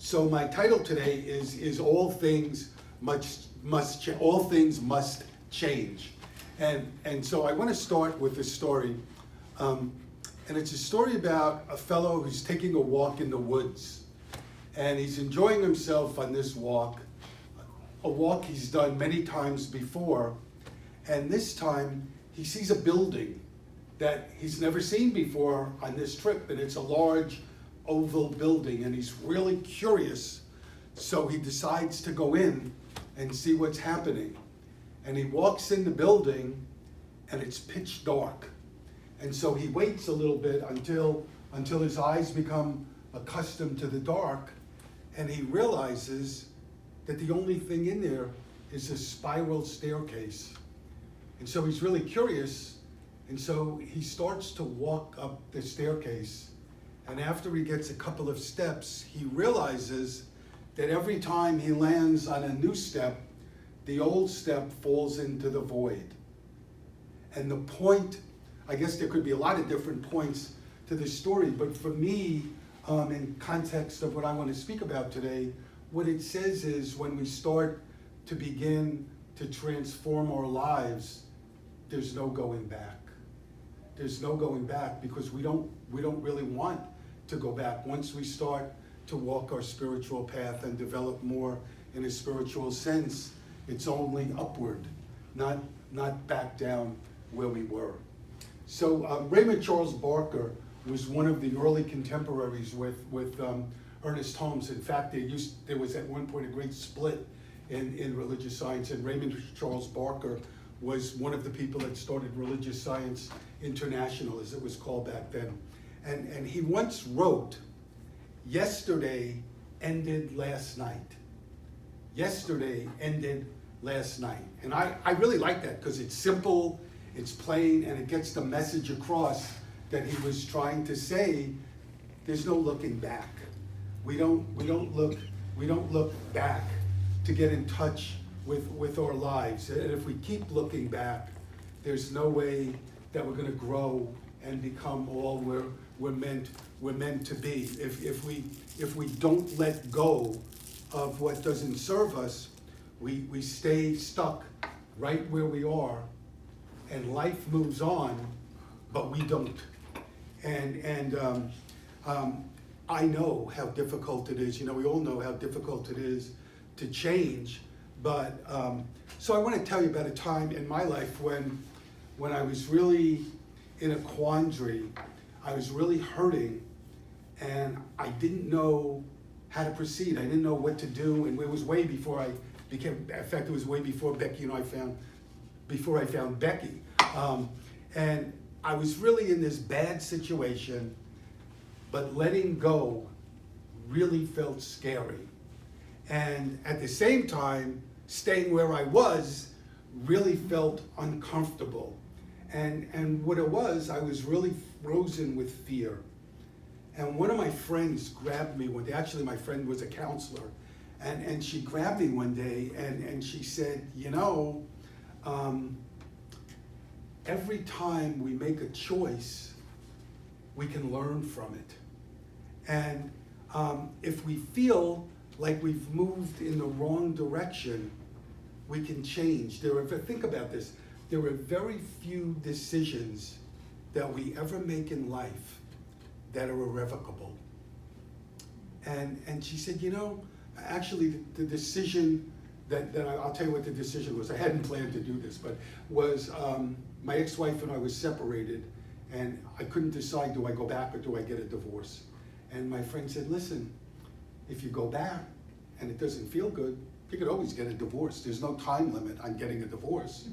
So my title today is all things all things must change, and so I want to start with a story, and it's a story about a fellow who's taking a walk in the woods, and he's enjoying himself on this walk, a walk he's done many times before, and this time he sees a building that he's never seen before on this trip, and it's a large oval building, and he's really curious, so he decides to go in and see what's happening. And he walks in the building, and it's pitch dark, and so he waits a little bit until his eyes become accustomed to the dark, and he realizes that the only thing in there is a spiral staircase. And so he's really curious, and so he starts to walk up the staircase. And after he gets a couple of steps, he realizes that every time he lands on a new step, the old step falls into the void. And the point, I guess there could be a lot of different points to this story, but for me, in context of what I want to speak about today, what it says is when we start to begin to transform our lives, there's no going back. There's no going back because we don't really want to go back. Once we start to walk our spiritual path and develop more in a spiritual sense, it's only upward, not back down where we were. So Raymond Charles Barker was one of the early contemporaries with Ernest Holmes. In fact, there was at one point a great split in religious science, and Raymond Charles Barker was one of the people that started Religious Science International, as it was called back then. And he once wrote, "Yesterday ended last night." Yesterday ended last night. And I really like that because it's simple, it's plain, and it gets the message across that he was trying to say, there's no looking back. We don't look back to get in touch with our lives. And if we keep looking back, there's no way that we're going to grow and become all we're meant to be. If we don't let go of what doesn't serve us, we stay stuck right where we are, and life moves on, but we don't. And I know how difficult it is. We all know how difficult it is to change. But so I want to tell you about a time in my life when I was really in a quandary. I was really hurting, and I didn't know how to proceed. I didn't know what to do, and it was way before I became. In fact, it was way before Becky and I found Becky. And I was really in this bad situation, but letting go really felt scary. And at the same time, staying where I was really felt uncomfortable. And what it was, I was really frozen with fear. And one of my friends grabbed me one day. Actually, my friend was a counselor. And she grabbed me one day and she said, every time we make a choice, we can learn from it. And if we feel like we've moved in the wrong direction, we can change. Think about this. There are very few decisions that we ever make in life that are irrevocable. And she said, actually the decision that I'll tell you what the decision was. I hadn't planned to do this, but was my ex-wife and I was separated, and I couldn't decide, do I go back or do I get a divorce? And my friend said, listen, if you go back and it doesn't feel good, you could always get a divorce. There's no time limit on getting a divorce.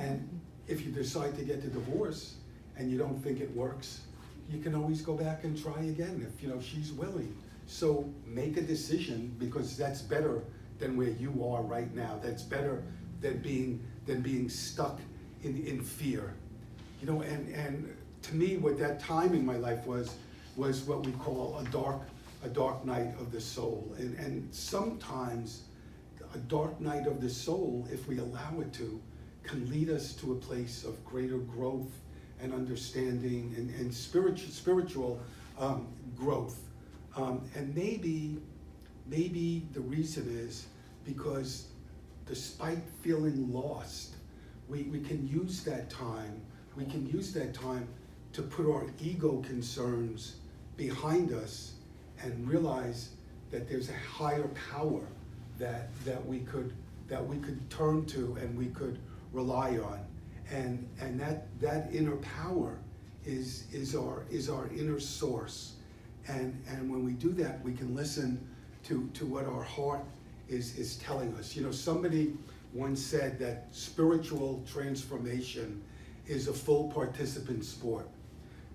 And if you decide to get the divorce and you don't think it works, you can always go back and try again if she's willing. So make a decision, because that's better than where you are right now. That's better than being stuck in fear. And to me, what that time in my life was what we call a dark night of the soul. And sometimes a dark night of the soul, if we allow it to, can lead us to a place of greater growth and understanding and spiritual growth. And maybe maybe the reason is because despite feeling lost, we can use that time, to put our ego concerns behind us and realize that there's a higher power that we could turn to and we could rely on. And that inner power is our inner source. And when we do that, we can listen to what our heart is telling us. You know, somebody once said that spiritual transformation is a full participant sport.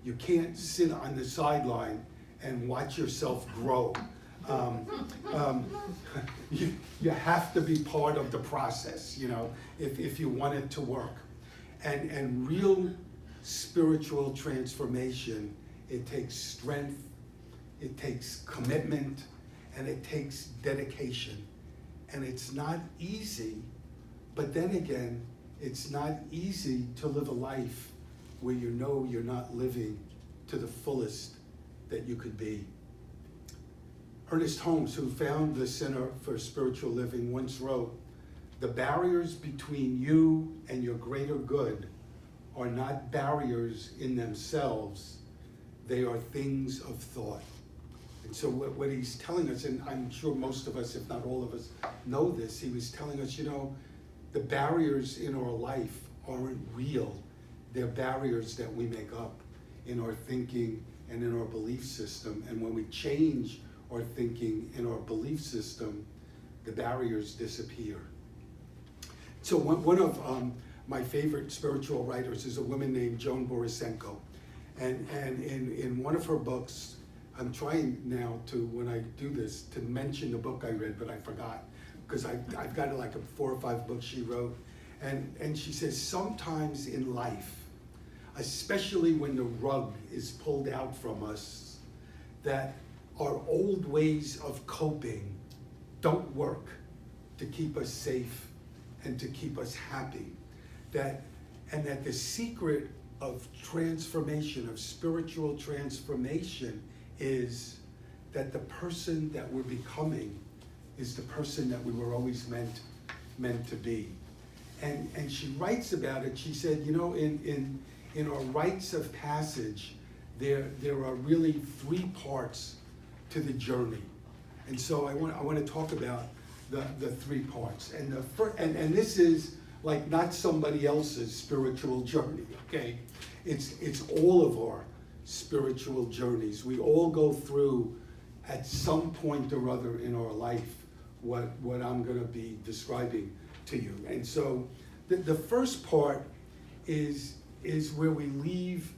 You can't sit on the sideline and watch yourself grow. You have to be part of the process, you know, if you want it to work. And real spiritual transformation, it takes strength, it takes commitment, and it takes dedication. And it's not easy, but then again, it's not easy to live a life where you know you're not living to the fullest that you could be. Ernest Holmes, who founded the Center for Spiritual Living, once wrote, "The barriers between you and your greater good are not barriers in themselves, they are things of thought." And so what he's telling us, and I'm sure most of us, if not all of us, know this, he was telling us, you know, the barriers in our life aren't real. They're barriers that we make up in our thinking and in our belief system. And when we change our thinking and our belief system, the barriers disappear. So one of my favorite spiritual writers is a woman named Joan Borisenko. And in one of her books, I'm trying now to, when I do this, to mention the book I read, but I forgot, because I've got like 4 or 5 books she wrote. And she says, sometimes in life, especially when the rug is pulled out from us, that our old ways of coping don't work to keep us safe and to keep us happy. And that the secret of transformation, of spiritual transformation, is that the person that we're becoming is the person that we were always meant to be. And she writes about it. She said, you know, in our rites of passage, there are really 3 parts to the journey. And so I want to talk about the 3 parts. And and this is like not somebody else's spiritual journey, okay? It's all of our spiritual journeys. We all go through at some point or other in our life what I'm going to be describing to you. And so the first part is where we leave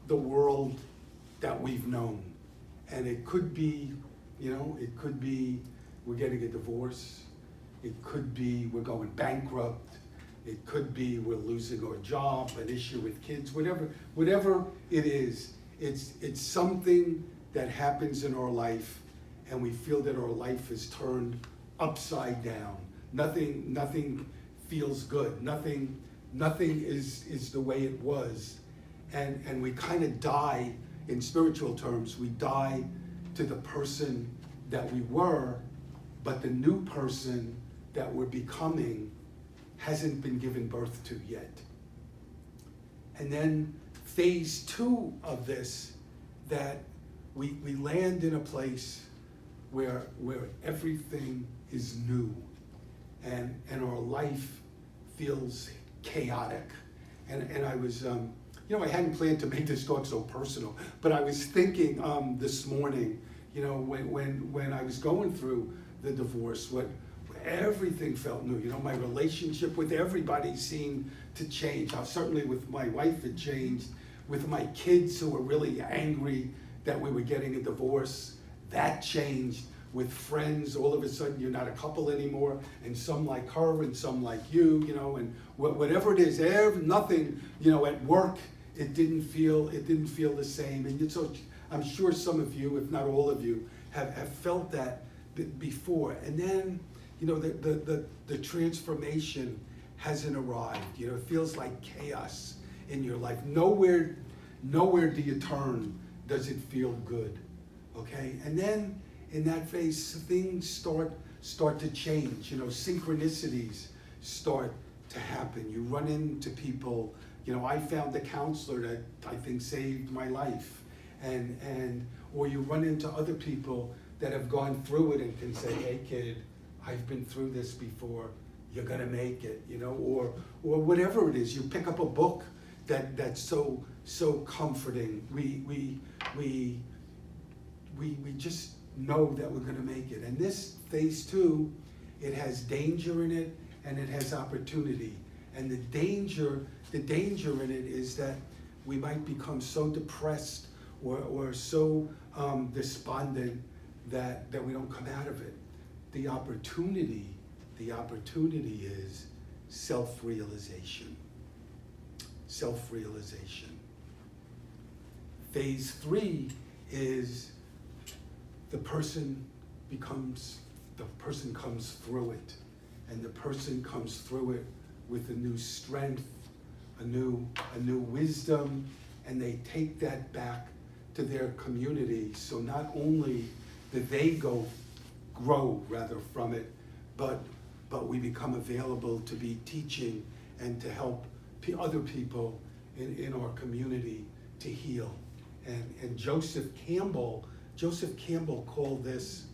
the world that we've known. And it could be, you know, it could be we're getting a divorce. It could be we're going bankrupt. It could be we're losing our job, an issue with kids, whatever it is. It's something that happens in our life, and we feel that our life is turned upside down. Nothing feels good. Nothing is the way it was, and we kind of die. In spiritual terms, we die to the person that we were, but the new person that we're becoming hasn't been given birth to yet. And then phase 2 of this, that we land in a place where everything is new, and our life feels chaotic. And I was, you know, I hadn't planned to make this talk so personal, but I was thinking this morning, you know, when I was going through the divorce, everything felt new. You know, my relationship with everybody seemed to change. Certainly with my wife, it changed. With my kids, who were really angry that we were getting a divorce, that changed. With friends, all of a sudden you're not a couple anymore, and some like her and some like you, you know, and whatever it is, nothing, you know, at work, it didn't feel the same. And so I'm sure some of you, if not all of you, have felt that before. And then, you know, the transformation hasn't arrived. You know, it feels like chaos in your life. Nowhere do you turn does it feel good, okay? And then in that phase, things start to change. Synchronicities start to happen. You run into people. I found a counselor that I think saved my life, or you run into other people that have gone through it and can say, "Hey, kid, I've been through this before. You're gonna make it." Or whatever it is. You pick up a book that's so comforting. We just know that we're gonna make it. And this phase 2, it has danger in it and it has opportunity. And the danger in it is that we might become so depressed or so despondent that we don't come out of it. The opportunity is self-realization. Self-realization. Phase 3 is the person comes through it, and the person comes through it with a new strength, a new wisdom, and they take that back to their community. So not only do they grow from it, but we become available to be teaching and to help other people in our community to heal. And Joseph Campbell called this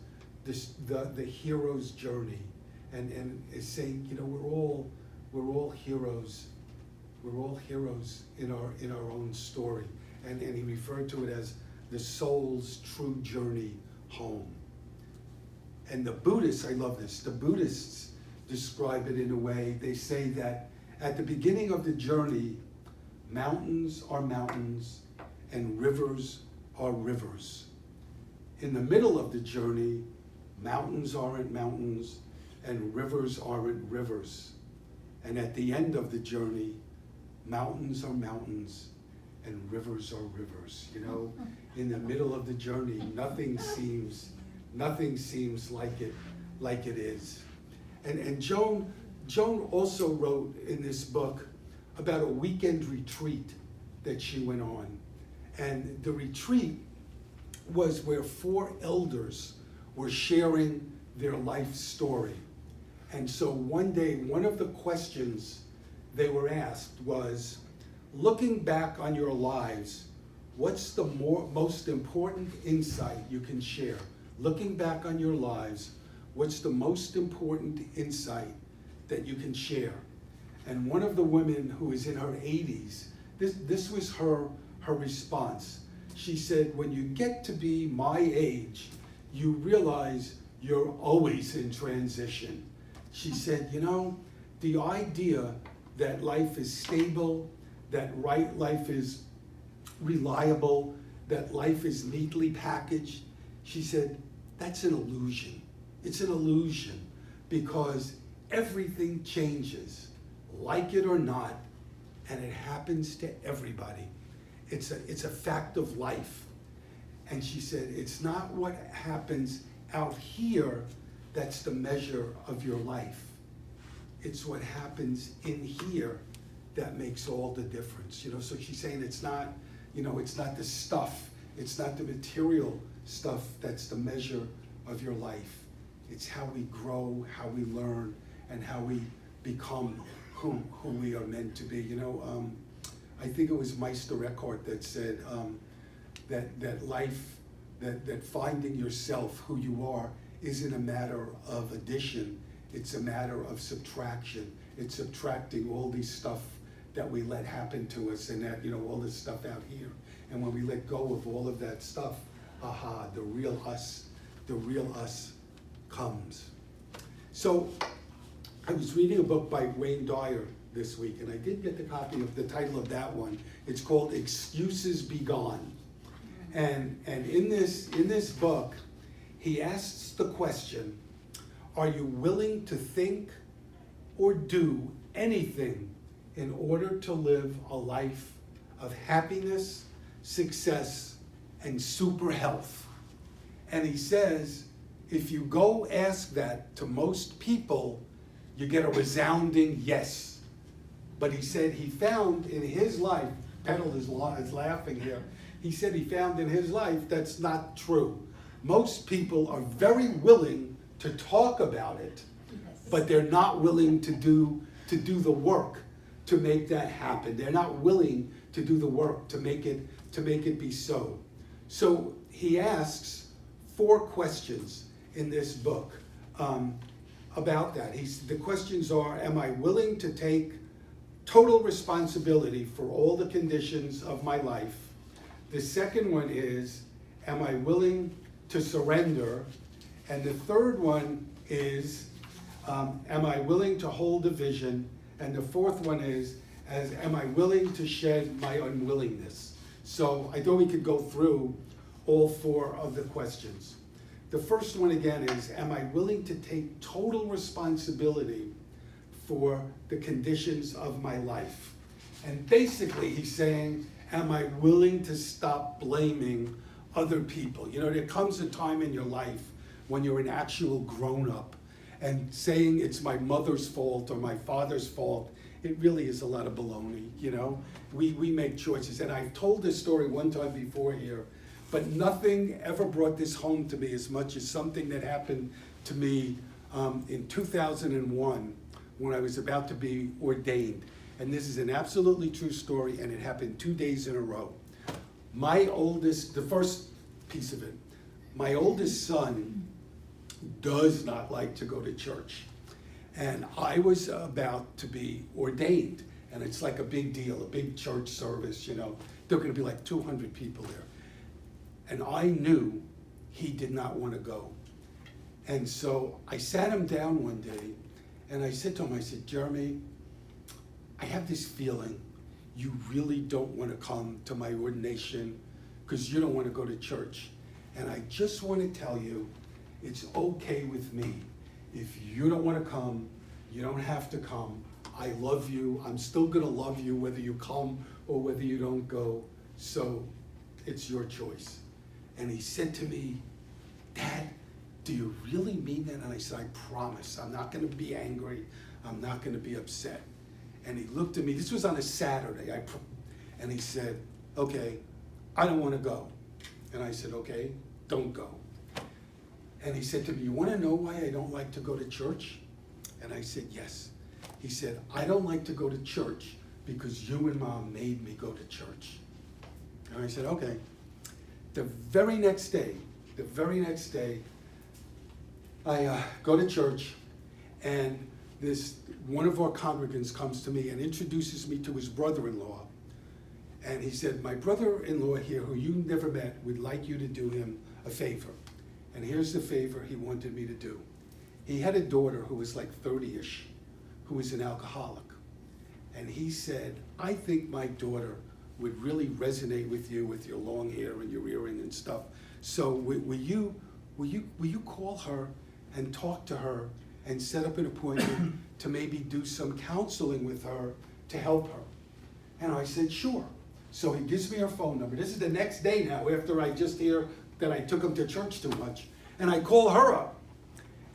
the hero's journey, and is saying, we're all heroes. We're all heroes in our own story, and he referred to it as the soul's true journey home. And the Buddhists, I love this. The Buddhists describe it in a way. They say that at the beginning of the journey, mountains are mountains and rivers are rivers. In the middle of the journey, mountains aren't mountains and rivers aren't rivers. And at the end of the journey, mountains are mountains and rivers are rivers. In the middle of the journey, nothing seems like it is. And Joan also wrote in this book about a weekend retreat that she went on. And the retreat was where 4 elders were sharing their life story. And so one day, one of the questions they were asked was, looking back on your lives, what's the most important insight you can share? Looking back on your lives, what's the most important insight that you can share? And one of the women, who is in her 80s, this was her response. She said, when you get to be my age, you realize you're always in transition. She said, the idea that life is stable, that life is reliable, that life is neatly packaged, she said, that's an illusion. It's an illusion, because everything changes, like it or not, and it happens to everybody. It's a fact of life. And she said, it's not what happens out here that's the measure of your life. It's what happens in here that makes all the difference. So she's saying it's not the stuff, it's not the material stuff that's the measure of your life. It's how we grow, how we learn, and how we become who we are meant to be. I think it was Meister Eckhart that said that life, that finding yourself, who you are, isn't a matter of addition, it's a matter of subtraction. It's subtracting all these stuff that we let happen to us, and that, all this stuff out here. And when we let go of all of that stuff, the real us comes. So I was reading a book by Wayne Dyer this week, and I did get the copy of the title of that one. It's called Excuses Be Gone. And in this book, he asks the question, are you willing to think or do anything in order to live a life of happiness, success, and super health? And he says, if you go ask that to most people, you get a resounding yes. But he said he found in his life, Petal is laughing here, he said he found in his life that's not true. most people are very willing to talk about it, but they're not willing to do the work to make that happen. They're not willing to do the work to make it be so. So he asks 4 questions in this book about that. The questions are, am I willing to take total responsibility for all the conditions of my life? The second one is, am I willing to surrender? And the third one is, am I willing to hold a vision? And the fourth one is, am I willing to shed my unwillingness? So I thought we could go through all 4 of the questions. The first one again is, am I willing to take total responsibility for the conditions of my life? And basically he's saying, am I willing to stop blaming other people? You know, there comes a time in your life when you're an actual grown-up, and saying it's my mother's fault or my father's fault, it really is a lot of baloney, you know? We make choices, and I've told this story one time before here, but nothing ever brought this home to me as much as something that happened to me in 2001 when I was about to be ordained. And this is an absolutely true story, and it happened 2 days in a row. The first piece of it, my oldest son does not like to go to church. And I was about to be ordained, and it's like a big deal, a big church service, you know. There are gonna be like 200 people there. And I knew he did not want to go. And so I sat him down one day, and I said to him, I said, Jeremy, I have this feeling you really don't want to come to my ordination because you don't want to go to church. And I just want to tell you, it's okay with me. If you don't want to come, you don't have to come. I love you. I'm still going to love you whether you come or whether you don't go. So it's your choice. And he said to me, Dad, do you really mean that? And I said, I promise. I'm not going to be angry. I'm not going to be upset. And he looked at me. This was on a Saturday. And he said, okay, I don't want to go. And I said, okay, don't go. And he said to me, you want to know why I don't like to go to church? And I said, yes. He said, I don't like to go to church because you and Mom made me go to church. And I said, okay. The very next day, I go to church, and one of our congregants comes to me and introduces me to his brother-in-law. And he said, my brother-in-law here, who you never met, would like you to do him a favor. And here's the favor he wanted me to do. He had a daughter who was like 30-ish, who was an alcoholic. And he said, I think my daughter would really resonate with you with your long hair and your earring and stuff. So will you call her and talk to her and set up an appointment to maybe do some counseling with her to help her? And I said, sure. So he gives me her phone number. This is the next day now after I just hear that I took him to church too much. And I call her up.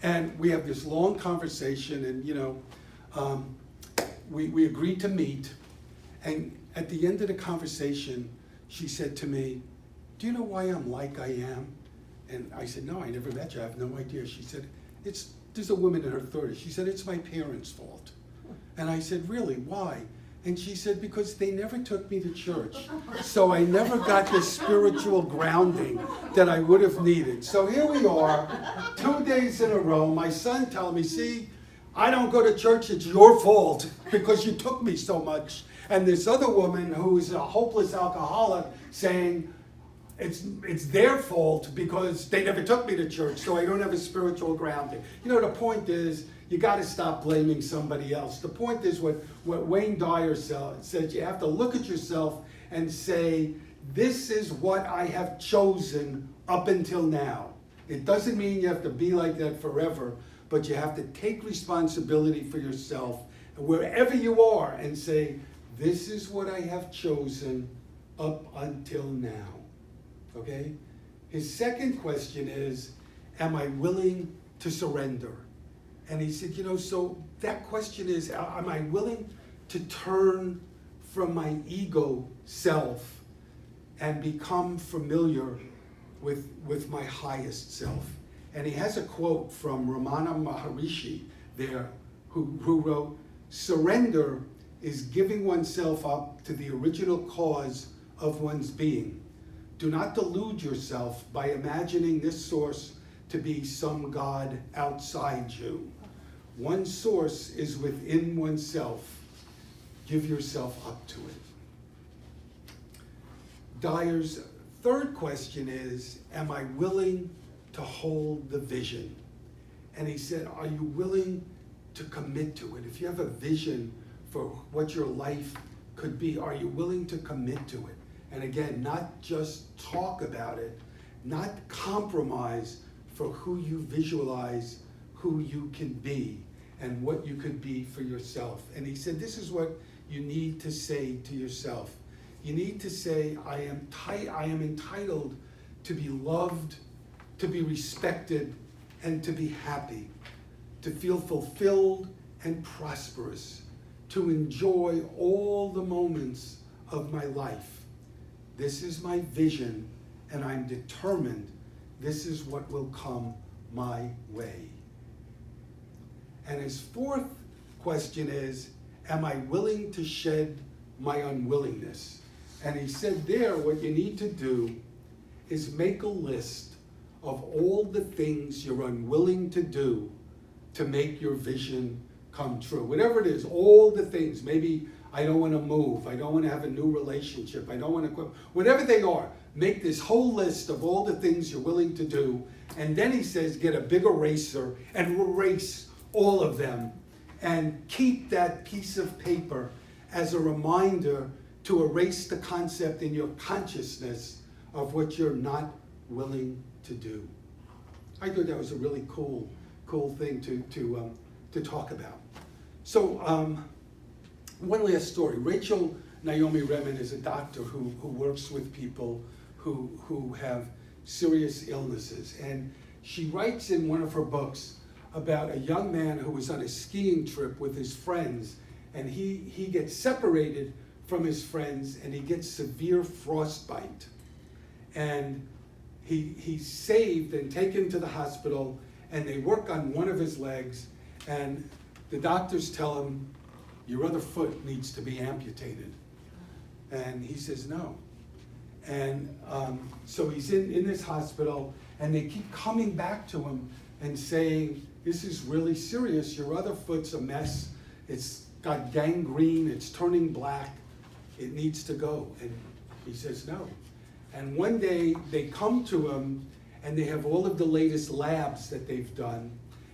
And we have this long conversation, and you know, we agreed to meet. And at the end of the conversation, she said to me, do you know why I'm like I am? And I said, no, I never met you. I have no idea. She said, there's a woman in her 30s. She said, it's my parents' fault. And I said, really, why? And she said, because they never took me to church. So I never got the spiritual grounding that I would have needed. So here we are, 2 days in a row, my son telling me, see, I don't go to church, it's your fault because you took me so much. And this other woman who is a hopeless alcoholic saying, it's their fault because they never took me to church, so I don't have a spiritual grounding. You know, the point is, you got to stop blaming somebody else. The point is what Wayne Dyer said, you have to look at yourself and say, this is what I have chosen up until now. It doesn't mean you have to be like that forever, but you have to take responsibility for yourself wherever you are and say, this is what I have chosen up until now. Okay? His second question is, am I willing to surrender? And he said, you know, so that question is, am I willing to turn from my ego self and become familiar with my highest self. And he has a quote from Ramana Maharishi there, who wrote, "Surrender is giving oneself up to the original cause of one's being. Do not delude yourself by imagining this source to be some God outside you. One source is within oneself. Give yourself up to it." Dyer's third question is, am I willing to hold the vision? And he said, are you willing to commit to it? If you have a vision for what your life could be, are you willing to commit to it? And again, not just talk about it, not compromise for who you visualize who you can be and what you could be for yourself. And he said, this is what you need to say to yourself. You need to say, I am entitled to be loved, to be respected, and to be happy, to feel fulfilled and prosperous, to enjoy all the moments of my life. This is my vision, and I'm determined this is what will come my way. And his fourth question is, am I willing to shed my unwillingness? And he said there, what you need to do is make a list of all the things you're unwilling to do to make your vision come true. Whatever it is, all the things. Maybe I don't want to move. I don't want to have a new relationship. I don't want to quit. Whatever they are, make this whole list of all the things you're willing to do. And then he says, get a big eraser and erase all of them. And keep that piece of paper as a reminder to erase the concept in your consciousness of what you're not willing to do. I thought that was a really cool thing to talk about. So one last story. Rachel Naomi Remen is a doctor who works with people who have serious illnesses. And she writes in one of her books about a young man who was on a skiing trip with his friends, and he gets separated from his friends and he gets severe frostbite. And he's saved and taken to the hospital, and they work on one of his legs, and the doctors tell him, your other foot needs to be amputated. And he says no. And so he's in this hospital, and they keep coming back to him and saying, this is really serious, your other foot's a mess, it's got gangrene, it's turning black, it needs to go. And he says no. And one day they come to him and they have all of the latest labs that they've done,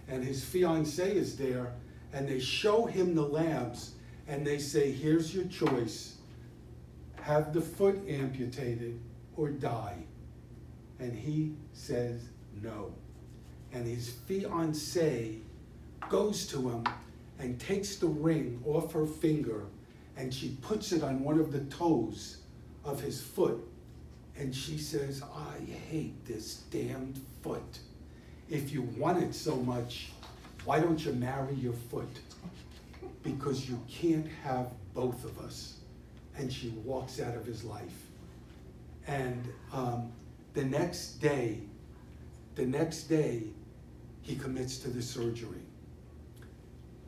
and his fiancée is there, and they show him the labs and they say, here's your choice, have the foot amputated or die. And he says no. And his fiancée goes to him and takes the ring off her finger, and she puts it on one of the toes of his foot. And she says, I hate this damned foot. If you want it so much, why don't you marry your foot? Because you can't have both of us. And she walks out of his life. And the next day, he commits to the surgery.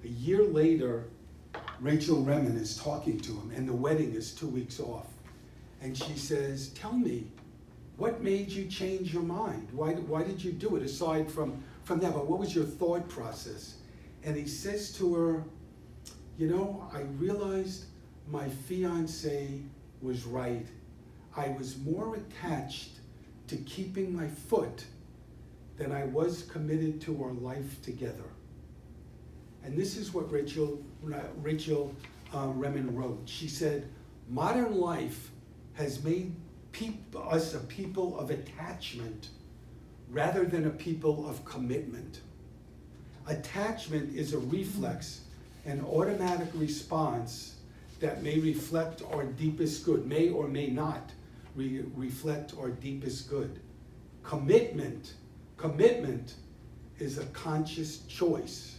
A year later, Rachel Remen is talking to him, and the wedding is 2 weeks off. And she says, tell me, what made you change your mind? Why did you do it, aside from that? But what was your thought process? And he says to her, you know, I realized my fiancé was right. I was more attached to keeping my foot than I was committed to our life together. And this is what Rachel Remen wrote. She said, modern life has made us a people of attachment rather than a people of commitment. Attachment is a reflex, an automatic response that may reflect our deepest good, may or may not reflect our deepest good. Commitment is a conscious choice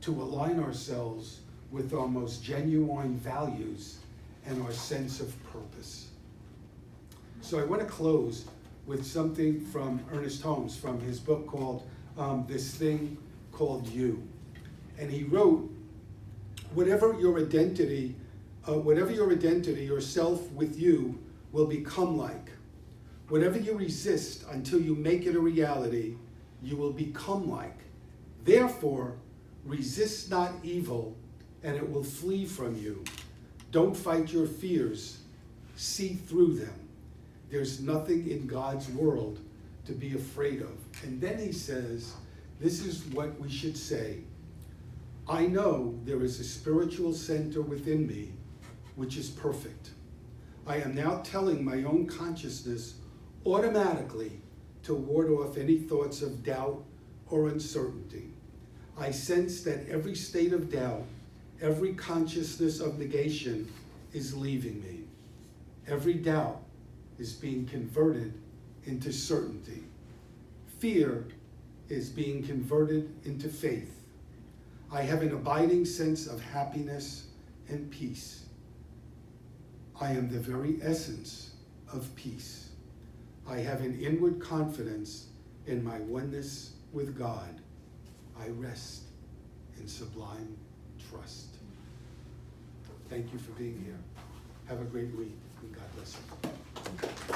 to align ourselves with our most genuine values and our sense of purpose. So I want to close with something from Ernest Holmes, from his book called This Thing Called You. And he wrote, whatever your identity, your self with you will become like. Whatever you resist until you make it a reality, you will become like. Therefore, resist not evil, and it will flee from you. Don't fight your fears. See through them. There's nothing in God's world to be afraid of. And then he says, this is what we should say. I know there is a spiritual center within me which is perfect. I am now telling my own consciousness automatically to ward off any thoughts of doubt or uncertainty. I sense that every state of doubt, every consciousness of negation is leaving me. Every doubt is being converted into certainty. Fear is being converted into faith. I have an abiding sense of happiness and peace. I am the very essence of peace. I have an inward confidence in my oneness with God. I rest in sublime trust. Thank you for being here. Have a great week, and God bless you.